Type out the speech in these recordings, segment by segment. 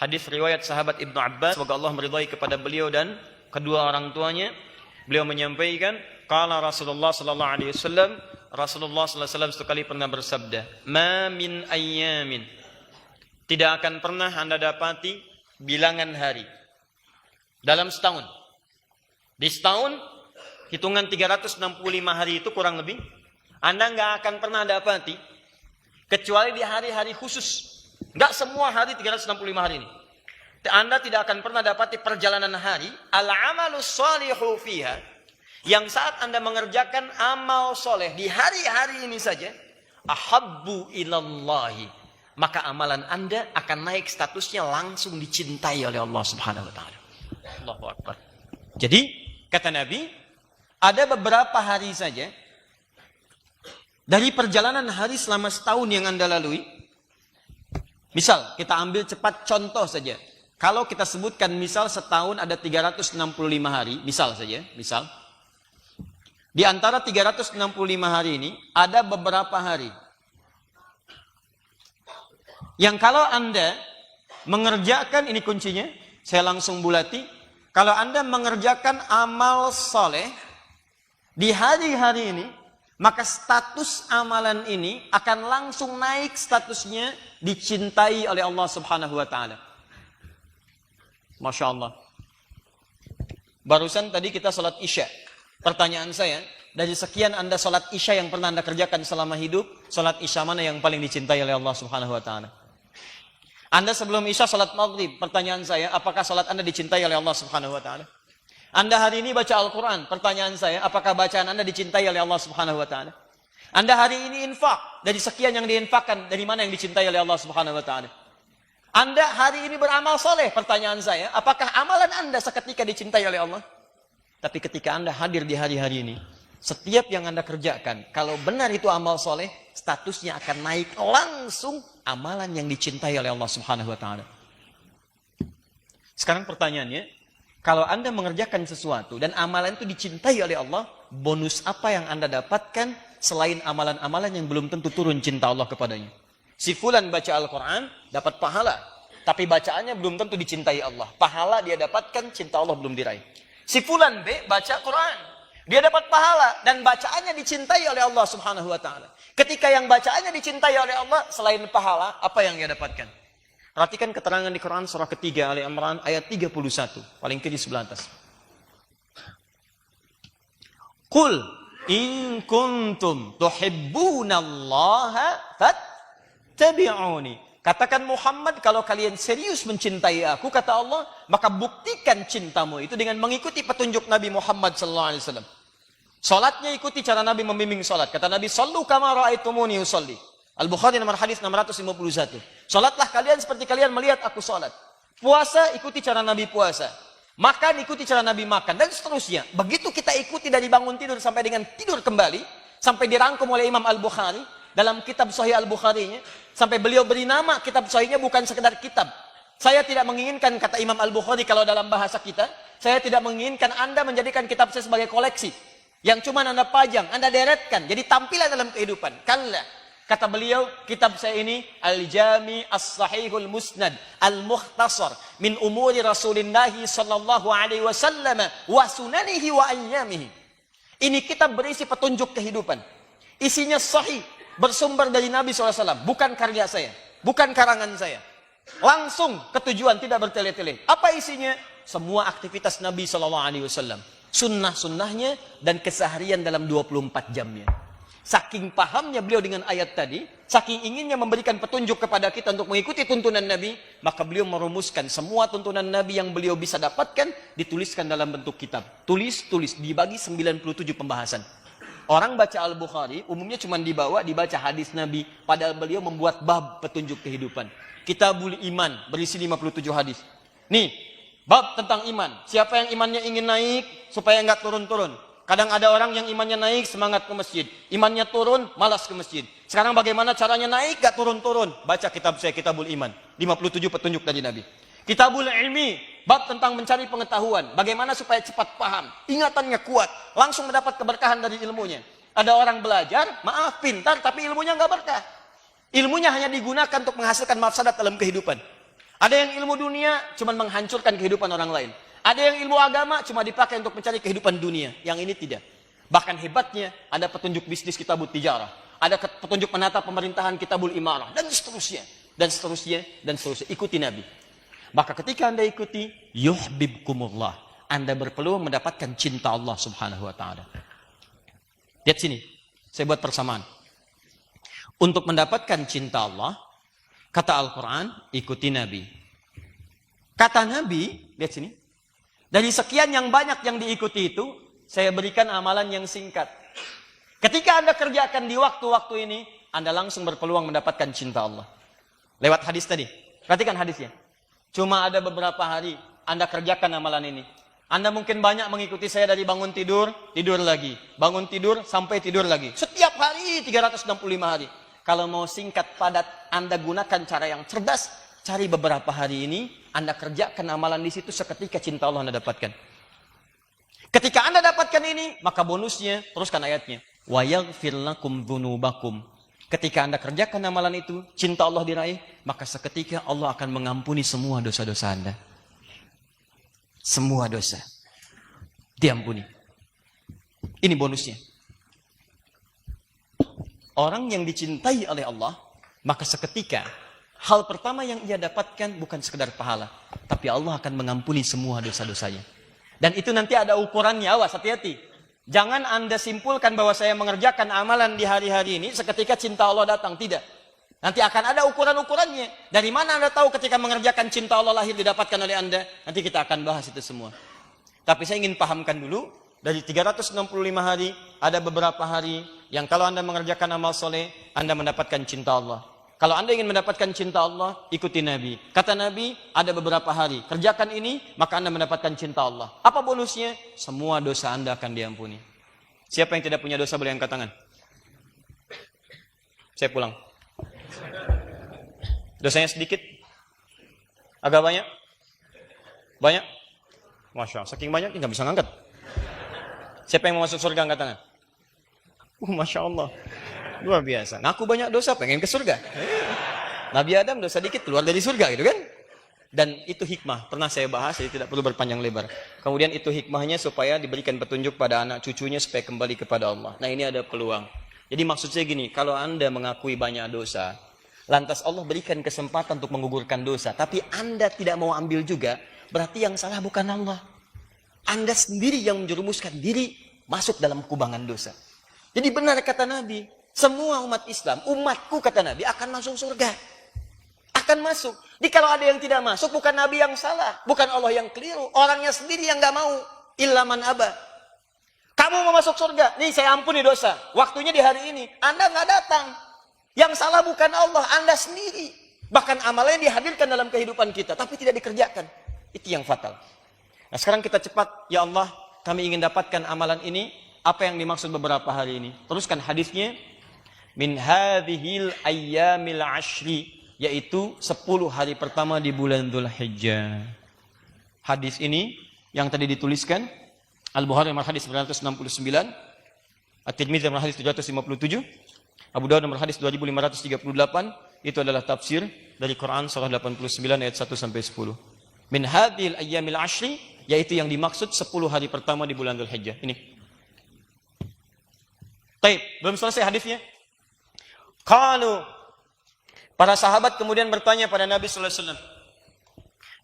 Hadis riwayat sahabat Ibnu Abbas, semoga Allah meridhai kepada beliau dan kedua orang tuanya. Beliau menyampaikan, qala Rasulullah sallallahu alaihi wasallam, Rasulullah sallallahu alaihi wasallam sekali pernah bersabda, "Ma min ayyamin." Tidak akan pernah Anda dapati bilangan hari dalam setahun. Di setahun hitungan 365 hari itu kurang lebih Anda nggak akan pernah dapati kecuali di hari-hari khusus. Nggak semua hari 365 hari ini. Anda tidak akan pernah dapati perjalanan hari al-amalus shalihu fiha, yang saat Anda mengerjakan amal soleh di hari-hari ini saja, ahabbu ilallahi, maka amalan Anda akan naik statusnya, langsung dicintai oleh Allah Subhanahu wa taala. Allahu Akbar. Jadi kata Nabi, ada beberapa hari saja dari perjalanan hari selama setahun yang Anda lalui. Misal, kita ambil cepat contoh saja. Kalau kita sebutkan misal setahun ada 365 hari, misal saja, misal. Di antara 365 hari ini, ada beberapa hari yang kalau Anda mengerjakan, ini kuncinya, saya langsung bulati. Kalau Anda mengerjakan amal soleh di hari-hari ini, maka status amalan ini akan langsung naik statusnya, dicintai oleh Allah Subhanahu wa taala. Masya Allah. Barusan tadi kita sholat Isya. Pertanyaan saya, dari sekian Anda sholat Isya yang pernah Anda kerjakan selama hidup, sholat Isya mana yang paling dicintai oleh Allah Subhanahu wa taala? Anda sebelum Isya sholat Maghrib. Pertanyaan saya, apakah sholat Anda dicintai oleh Allah Subhanahu wa taala? Anda hari ini baca Al-Quran. Pertanyaan saya, apakah bacaan Anda dicintai oleh Allah Subhanahu wa taala? Anda hari ini infak. Dari sekian yang diinfakkan, dari mana yang dicintai oleh Allah Subhanahu wa taala? Anda hari ini beramal soleh. Pertanyaan saya, apakah amalan Anda seketika dicintai oleh Allah? Tapi ketika Anda hadir di hari-hari ini, setiap yang Anda kerjakan, kalau benar itu amal soleh, statusnya akan naik langsung amalan yang dicintai oleh Allah Subhanahu wa taala. Sekarang pertanyaannya, kalau Anda mengerjakan sesuatu dan amalan itu dicintai oleh Allah, bonus apa yang Anda dapatkan selain amalan-amalan yang belum tentu turun cinta Allah kepadanya? Si fulan baca Al-Quran, dapat pahala. Tapi bacaannya belum tentu dicintai Allah. Pahala dia dapatkan, cinta Allah belum diraih. Si fulan B baca Quran, dia dapat pahala dan bacaannya dicintai oleh Allah Subhanahu wa taala. Ketika yang bacaannya dicintai oleh Allah, selain pahala, apa yang dia dapatkan? Perhatikan keterangan di Quran surah ketiga Ali Imran ayat 31, paling kiri sebelah atas. Qul in kuntum tuhibbunallaha fattabi'uni. Katakan Muhammad, kalau kalian serius mencintai aku, kata Allah, maka buktikan cintamu itu dengan mengikuti petunjuk Nabi Muhammad SAW. Salatnya ikuti cara Nabi membimbing salat. Kata Nabi, sallu kama ra'aitumuni usalli. Al-Bukhari nomor hadis 651. Salatlah kalian seperti kalian melihat aku salat. Puasa, ikuti cara Nabi puasa. Makan, ikuti cara Nabi makan. Dan seterusnya. Begitu kita ikuti dari bangun tidur sampai dengan tidur kembali, sampai dirangkum oleh Imam Al-Bukhari, dalam kitab Sahih Al-Bukharinya, sampai beliau beri nama kitab Sahihnya bukan sekedar kitab. Saya tidak menginginkan, kata Imam Al-Bukhari kalau dalam bahasa kita, saya tidak menginginkan Anda menjadikan kitab saya sebagai koleksi. Yang cuma Anda pajang, Anda deretkan. Jadi tampilan dalam kehidupan. Kalla. Kata beliau, kitab saya ini Al-Jami As-Sahihul Musnad Al-Mukhtasar min umuri Rasulillahi sallallahu alaihi wasallam wa sunanihi wa ayyamihi. Ini kitab berisi petunjuk kehidupan. Isinya sahih, bersumber dari Nabi SAW, bukan karya saya, bukan karangan saya. Langsung ke tujuan, tidak bertele-tele. Apa isinya? Semua aktivitas Nabi SAW, sunnah-sunnahnya dan keseharian dalam 24 jamnya. Saking pahamnya beliau dengan ayat tadi, saking inginnya memberikan petunjuk kepada kita untuk mengikuti tuntunan Nabi, maka beliau merumuskan semua tuntunan Nabi yang beliau bisa dapatkan, dituliskan dalam bentuk kitab. Tulis, dibagi 97 pembahasan. Orang baca Al-Bukhari, umumnya cuma dibaca hadis Nabi, padahal beliau membuat bab petunjuk kehidupan. Kitabul Iman, berisi 57 hadis. Nih, bab tentang iman. Siapa yang imannya ingin naik, supaya nggak turun-turun. Kadang ada orang yang imannya naik, semangat ke masjid. Imannya turun, malas ke masjid. Sekarang bagaimana caranya naik, gak turun-turun? Baca kitab saya, Kitabul Iman. 57 petunjuk dari Nabi. Kitabul Ilmi, bab tentang mencari pengetahuan. Bagaimana supaya cepat paham. Ingatannya kuat, langsung mendapat keberkahan dari ilmunya. Ada orang belajar, maaf pintar, tapi ilmunya gak berkah. Ilmunya hanya digunakan untuk menghasilkan mafsadat dalam kehidupan. Ada yang ilmu dunia cuma menghancurkan kehidupan orang lain. Ada yang ilmu agama cuma dipakai untuk mencari kehidupan dunia. Yang ini tidak. Bahkan hebatnya, ada petunjuk bisnis kitabut tijarah. Ada petunjuk menata pemerintahan kitabul imarah. Dan seterusnya. Dan seterusnya. Dan seterusnya. Ikuti Nabi. Maka ketika Anda ikuti, yuhbibkumullah. Anda berpeluang mendapatkan cinta Allah subhanahu wa ta'ala. Lihat sini. Saya buat persamaan. Untuk mendapatkan cinta Allah, kata Al-Quran, ikuti Nabi. Kata Nabi, lihat sini. Dari sekian yang banyak yang diikuti itu, saya berikan amalan yang singkat. Ketika Anda kerjakan di waktu-waktu ini, Anda langsung berpeluang mendapatkan cinta Allah. Lewat hadis tadi. Perhatikan hadisnya. Cuma ada beberapa hari Anda kerjakan amalan ini. Anda mungkin banyak mengikuti saya dari bangun tidur, tidur lagi. Bangun tidur, sampai tidur lagi. Setiap hari, 365 hari. Kalau mau singkat, padat, Anda gunakan cara yang cerdas. Cari beberapa hari ini, Anda kerjakan amalan di situ, seketika cinta Allah Anda dapatkan. Ketika Anda dapatkan ini, maka bonusnya, teruskan ayatnya. Wa yaghfir lakum dzunubakum. Ketika Anda kerjakan amalan itu, cinta Allah diraih, maka seketika Allah akan mengampuni semua dosa-dosa Anda. Semua dosa diampuni. Ini bonusnya. Orang yang dicintai oleh Allah, maka seketika hal pertama yang ia dapatkan bukan sekedar pahala, tapi Allah akan mengampuni semua dosa-dosanya. Dan itu nanti ada ukurannya, awas, hati-hati. Jangan Anda simpulkan bahwa saya mengerjakan amalan di hari-hari ini, seketika cinta Allah datang. Tidak. Nanti akan ada ukuran-ukurannya. Dari mana Anda tahu ketika mengerjakan cinta Allah lahir didapatkan oleh Anda? Nanti kita akan bahas itu semua. Tapi saya ingin pahamkan dulu, dari 365 hari, ada beberapa hari yang kalau Anda mengerjakan amal soleh, Anda mendapatkan cinta Allah. Kalau Anda ingin mendapatkan cinta Allah, ikuti Nabi. Kata Nabi, ada beberapa hari. Kerjakan ini, maka Anda mendapatkan cinta Allah. Apa bonusnya? Semua dosa Anda akan diampuni. Siapa yang tidak punya dosa boleh angkat tangan? Saya pulang. Dosanya sedikit? Agak banyak? Banyak? Masya Allah, saking banyak, nggak bisa ngangkat. Siapa yang mau masuk surga angkat tangan? Masya Allah. Luar biasa. Ngaku banyak dosa, pengen ke surga. Nabi Adam dosa dikit, keluar dari surga gitu kan. Dan itu hikmah. Pernah saya bahas, jadi tidak perlu berpanjang lebar. Kemudian itu hikmahnya supaya diberikan petunjuk pada anak cucunya supaya kembali kepada Allah. Nah ini ada peluang. Jadi maksud saya gini, kalau Anda mengakui banyak dosa, lantas Allah berikan kesempatan untuk menggugurkan dosa, tapi Anda tidak mau ambil juga, berarti yang salah bukan Allah. Anda sendiri yang menjerumuskan diri masuk dalam kubangan dosa. Jadi benar kata Nabi, semua umat Islam, umatku kata Nabi akan masuk surga. Akan masuk. Jadi kalau ada yang tidak masuk, bukan Nabi yang salah. Bukan Allah yang keliru. Orangnya sendiri yang gak mau. Illa man aba. Kamu mau masuk surga. Nih saya ampuni dosa. Waktunya di hari ini. Anda gak datang. Yang salah bukan Allah. Anda sendiri. Bahkan amalnya dihadirkan dalam kehidupan kita. Tapi tidak dikerjakan. Itu yang fatal. Nah sekarang kita cepat. Ya Allah, kami ingin dapatkan amalan ini. Apa yang dimaksud beberapa hari ini? Teruskan hadisnya. Min hadhil ayyamil ashri, yaitu 10 hari pertama di bulan Dzulhijjah. Hadis ini yang tadi dituliskan Al-Bukhari nomor hadis 969, At-Tirmidzi nomor hadis 757, Abu Dawud nomor hadis 2538. Itu adalah tafsir dari Quran surah 89 ayat 1 sampai 10. Min hadhil ayyamil ashri, yaitu yang dimaksud 10 hari pertama di bulan Dzulhijjah. Ini. Baik, belum selesai hadisnya. Qalu, para sahabat kemudian bertanya pada Nabi sallallahu alaihi wasallam,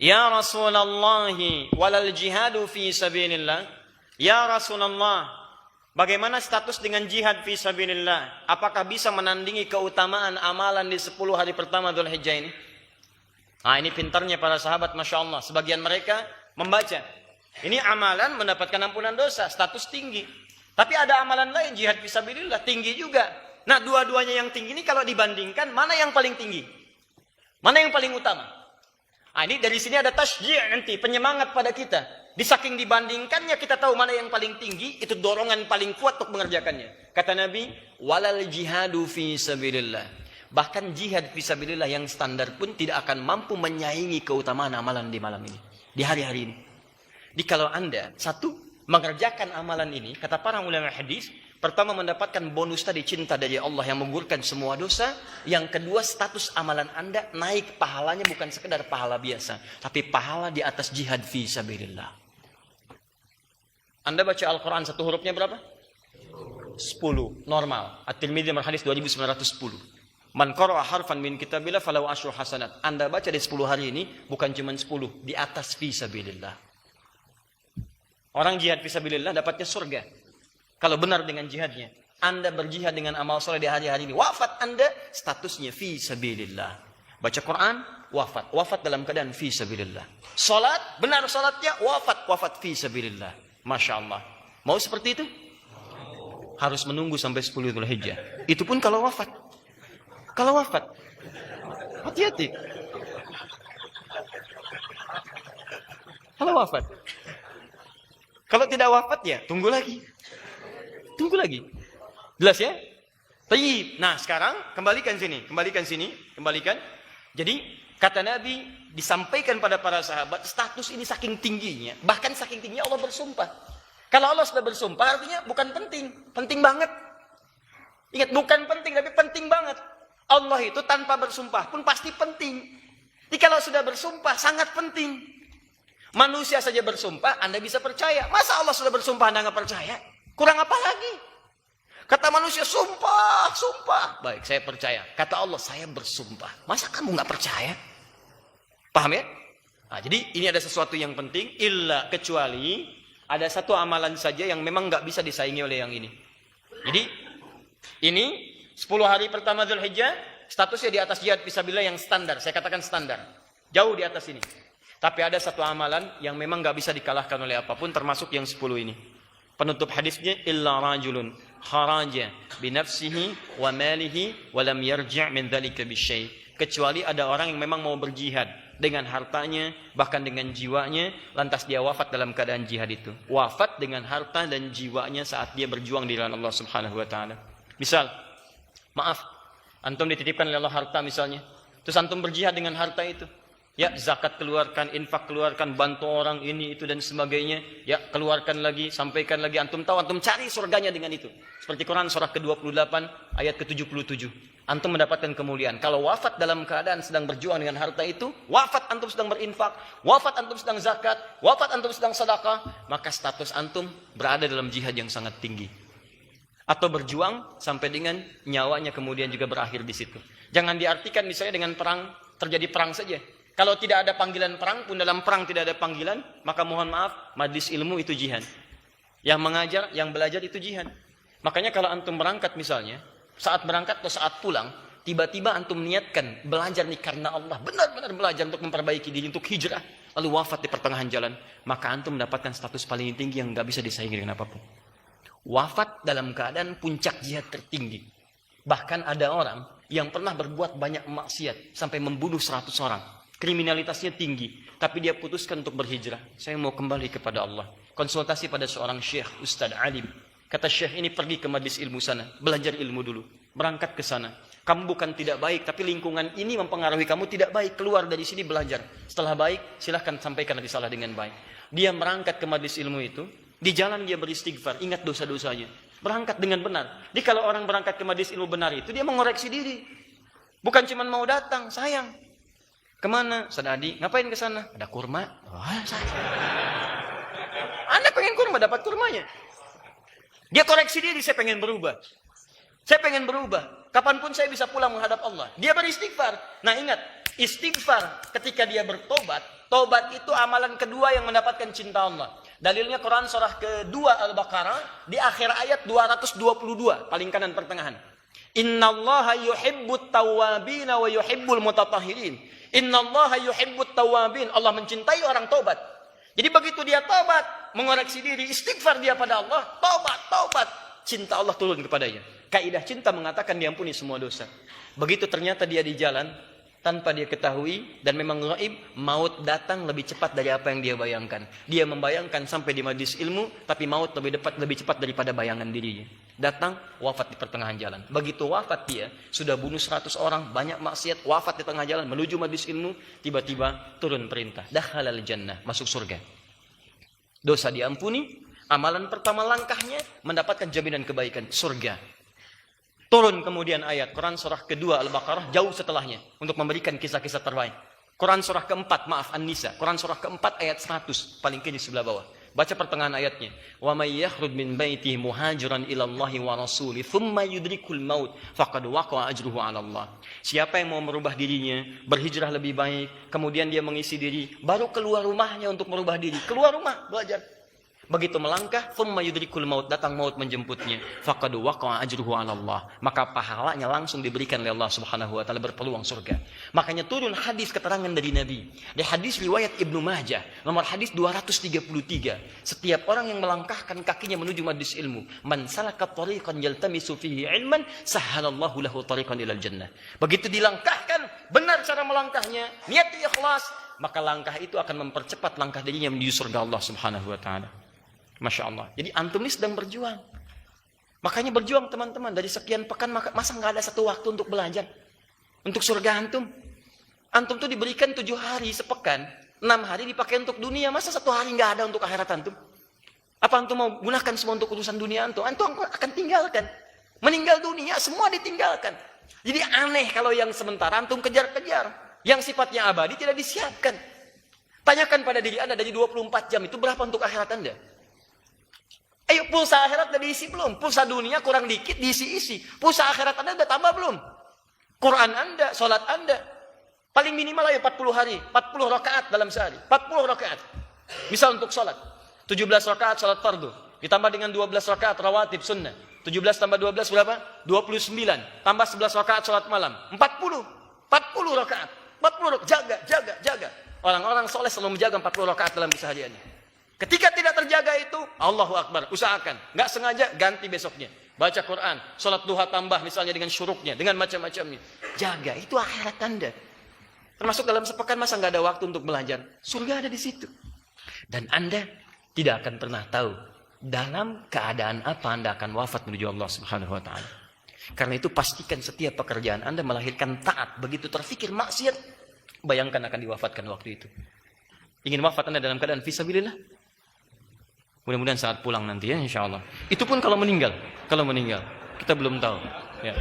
"Ya Rasulullah, walal jihadu fi sabilillah?" Ya Rasulullah, bagaimana status dengan jihad fi sabilillah? Apakah bisa menandingi keutamaan amalan di 10 hari pertama Dzulhijjah ini? Nah, ini pintarnya para sahabat, Masya Allah. Sebagian mereka membaca, ini amalan mendapatkan ampunan dosa, status tinggi. Tapi ada amalan lain, jihad fisabilillah, tinggi juga. Nah, dua-duanya yang tinggi ini kalau dibandingkan, mana yang paling tinggi? Mana yang paling utama? Nah, ini dari sini ada tasji' nanti, penyemangat pada kita. Di saking dibandingkannya, kita tahu mana yang paling tinggi, itu dorongan paling kuat untuk mengerjakannya. Kata Nabi, walal jihadu fisabilillah. Bahkan jihad fisabilillah yang standar pun tidak akan mampu menyaingi keutamaan amalan di malam ini. Di hari-hari ini. Jadi kalau Anda, satu, mengerjakan amalan ini, kata para ulama hadis, Pertama, mendapatkan bonus tadi, cinta dari Allah yang menggugurkan semua dosa. Yang kedua, status amalan Anda naik, pahalanya bukan sekedar pahala biasa, tapi pahala di atas jihad fi sabilillah. Anda baca Al-Quran satu hurufnya berapa? 10. Normal. At-Tirmidzi hadis 2910. Man qara'a harfan min kitabillah falahu asyru hasanat. Anda baca di 10 hari ini bukan cuma 10, di atas fi sabilillah. Orang jihad fi sabilillah dapatnya surga. Kalau benar dengan jihadnya, Anda berjihad dengan amal soleh di hari-hari ini, wafat Anda statusnya fi sabilillah. Baca Quran, wafat. Wafat dalam keadaan fi sabilillah. Salat, benar salatnya, wafat fi sabilillah. Masya Allah. Mau seperti itu? Harus menunggu sampai 10 Dzulhijjah. Itu pun kalau wafat. Kalau wafat, hati-hati. Kalau wafat. Kalau tidak wafat ya, tunggu lagi. Tunggu lagi. Jelas ya? Tayyib. Nah, sekarang kembalikan sini. Jadi, kata Nabi disampaikan pada para sahabat, status ini saking tingginya, bahkan saking tingginya Allah bersumpah. Kalau Allah sudah bersumpah, artinya bukan penting. Penting banget. Ingat, bukan penting, tapi penting banget. Allah itu tanpa bersumpah pun pasti penting. Jadi kalau sudah bersumpah, sangat penting. Manusia saja bersumpah, Anda bisa percaya. Masa Allah sudah bersumpah, Anda nggak percaya? Kurang apa lagi? Kata manusia, sumpah. Baik, saya percaya. Kata Allah, saya bersumpah. Masa kamu nggak percaya? Paham ya? Nah, jadi ini ada sesuatu yang penting. Kecuali ada satu amalan saja yang memang nggak bisa disaingi oleh yang ini. Jadi ini 10 hari pertama Dzulhijjah, statusnya di atas jihad fisabilillah yang standar. Saya katakan standar. Jauh di atas ini. Tapi ada satu amalan yang memang nggak bisa dikalahkan oleh apapun, termasuk yang 10 ini. Penutup hadisnya, illa rajulun kharaja binafsihi wa malihi wa lam yarji' min dzalika bisyai. Kecuali ada orang yang memang mau berjihad dengan hartanya, bahkan dengan jiwanya, lantas dia wafat dalam keadaan jihad itu. Wafat dengan harta dan jiwanya saat dia berjuang di jalan Allah Subhanahu wa taala. Misal, maaf, antum dititipkan oleh Allah harta misalnya. Terus antum berjihad dengan harta itu. Ya, zakat keluarkan, infak keluarkan, bantu orang ini, itu, dan sebagainya. Ya, keluarkan lagi, sampaikan lagi. Antum tahu, antum cari surganya dengan itu. Seperti Quran surah ke-28, ayat ke-77. Antum mendapatkan kemuliaan. Kalau wafat dalam keadaan sedang berjuang dengan harta itu, wafat antum sedang berinfak, wafat antum sedang zakat, wafat antum sedang sedekah, maka status antum berada dalam jihad yang sangat tinggi. Atau berjuang sampai dengan nyawanya kemudian juga berakhir di situ. Jangan diartikan misalnya dengan perang, terjadi perang saja. Kalau tidak ada panggilan perang pun, dalam perang tidak ada panggilan, maka mohon maaf, majlis ilmu itu jihad. Yang mengajar, yang belajar itu jihad. Makanya kalau antum berangkat misalnya, saat berangkat atau saat pulang, tiba-tiba antum niatkan belajar nih karena Allah, benar-benar belajar untuk memperbaiki diri, untuk hijrah, lalu wafat di pertengahan jalan, maka antum mendapatkan status paling tinggi yang nggak bisa disaingi dengan apapun. Wafat dalam keadaan puncak jihad tertinggi. Bahkan ada orang yang pernah berbuat banyak maksiat sampai membunuh 100 orang. Kriminalitasnya tinggi, tapi dia putuskan untuk berhijrah. Saya mau kembali kepada Allah. Konsultasi pada seorang syekh, ustadz alim. Kata syekh ini, pergi ke majlis ilmu sana, belajar ilmu dulu. Berangkat ke sana. Kamu bukan tidak baik, tapi lingkungan ini mempengaruhi kamu tidak baik. Keluar dari sini belajar. Setelah baik, silahkan sampaikan risalah dengan baik. Dia berangkat ke majlis ilmu itu. Di jalan dia beristighfar, ingat dosa-dosanya. Berangkat dengan benar. Jadi kalau orang berangkat ke majlis ilmu benar itu, dia mengoreksi diri. Bukan cuma mau datang, sayang. Kemana? Sadadi, ngapain ke sana? Ada kurma. Anda pengen kurma, dapat kurmanya. Dia koreksi diri, saya pengen berubah. Saya pengen berubah. Kapanpun saya bisa pulang menghadap Allah. Dia beristighfar. Nah ingat, istighfar ketika dia bertobat, tobat itu amalan kedua yang mendapatkan cinta Allah. Dalilnya Quran surah kedua Al-Baqarah, di akhir ayat 222, paling kanan pertengahan. Innallaha yuhibbut tawwabina wa yuhibbul mutatahhirin. Innallaha yuhibbut tawwabin. Allah mencintai orang tobat. Jadi begitu dia tobat, mengoreksi diri, istighfar dia pada Allah, tobat, cinta Allah turun kepadanya. Kaidah cinta mengatakan diampuni semua dosa. Begitu ternyata dia di jalan, tanpa dia ketahui, dan memang gaib, maut datang lebih cepat dari apa yang dia bayangkan. Dia membayangkan sampai di majlis ilmu, tapi maut lebih cepat daripada bayangan dirinya. Datang, wafat di pertengahan jalan. Begitu wafat dia, sudah bunuh 100 orang, banyak maksiat, wafat di tengah jalan, menuju majlis ilmu, tiba-tiba turun perintah. Dakhalal jannah, masuk surga. Dosa diampuni, Amalan pertama langkahnya mendapatkan jaminan kebaikan, surga. Turun kemudian ayat Quran surah kedua Al-Baqarah jauh setelahnya untuk memberikan kisah-kisah terbaik. Quran surah keempat, maaf An-Nisa, Quran surah keempat ayat 100, paling kiri sebelah bawah. Baca pertengahan ayatnya. Wa may yakhruj min baitihi muhajiran ila Allahi wa rasuli thumma yudrikul maut faqad waqa'a ajruhu 'ala Allah. Siapa yang mau merubah dirinya, berhijrah lebih baik, kemudian dia mengisi diri, baru keluar rumahnya untuk merubah diri. Keluar rumah, belajar. Begitu melangkah, thumma yudrikul maut, datang maut menjemputnya. Faqad waqa'a ajruhu 'ala Allah. Maka pahalanya langsung diberikan oleh Allah Subhanahu wa taala, berpeluang surga. Makanya turun hadis keterangan dari Nabi. Di hadis riwayat Ibnu Majah, nomor hadis 233. Setiap orang yang melangkahkan kakinya menuju majelis ilmu, man salaka tariqan yaltamisu fihi ilman, sahhalallahu lahu tariqan ilal jannah. Begitu dilangkahkan, benar cara melangkahnya, niat ikhlas, maka langkah itu akan mempercepat langkah dirinya menuju surga Allah Subhanahu wa taala. Masya Allah. Jadi antum ini sedang berjuang. Makanya berjuang teman-teman. Dari sekian pekan masa nggak ada satu waktu untuk belajar. Untuk surga antum. Antum tuh diberikan 7 hari sepekan. 6 hari dipakai untuk dunia. Masa 1 hari nggak ada untuk akhirat antum? Apa antum mau gunakan semua untuk urusan dunia antum? Antum akan tinggalkan. Meninggal dunia semua ditinggalkan. Jadi aneh kalau yang sementara antum kejar-kejar. Yang sifatnya abadi tidak disiapkan. Tanyakan pada diri anda dari 24 jam itu berapa untuk akhirat anda? Ayo pulsa akhirat udah diisi belum? Pulsa dunia kurang dikit diisi-isi. Pulsa akhirat anda udah tambah belum? Quran anda, sholat anda. Paling minimal ayo 40 hari. 40 rakaat dalam sehari. 40 rakaat. Misal untuk sholat. 17 rakaat sholat fardu. Ditambah dengan 12 rakaat rawatib sunnah. 17 tambah 12 berapa? 29. Tambah 11 rakaat sholat malam. 40 rakaat. 40 rakaat. Jaga. Orang-orang soleh selalu menjaga 40 rakaat dalam kesehariannya. Ketika tidak terjaga itu, Allahu Akbar, usahakan. Nggak sengaja, ganti besoknya. Baca Quran, sholat duha tambah misalnya dengan syuruknya, dengan macam-macamnya. Jaga, itu akhirat anda. Termasuk dalam sepekan masa nggak ada waktu untuk belajar. Surga ada di situ. Dan anda tidak akan pernah tahu dalam keadaan apa anda akan wafat menuju Allah Subhanahu wa taala. Karena itu pastikan setiap pekerjaan anda melahirkan taat. Begitu terfikir maksiat, bayangkan akan diwafatkan waktu itu. Ingin wafat anda dalam keadaan fisabilillah? Mudah-mudahan saat pulang nanti ya insya Allah. Itu pun kalau meninggal. Kita belum tahu. Ya.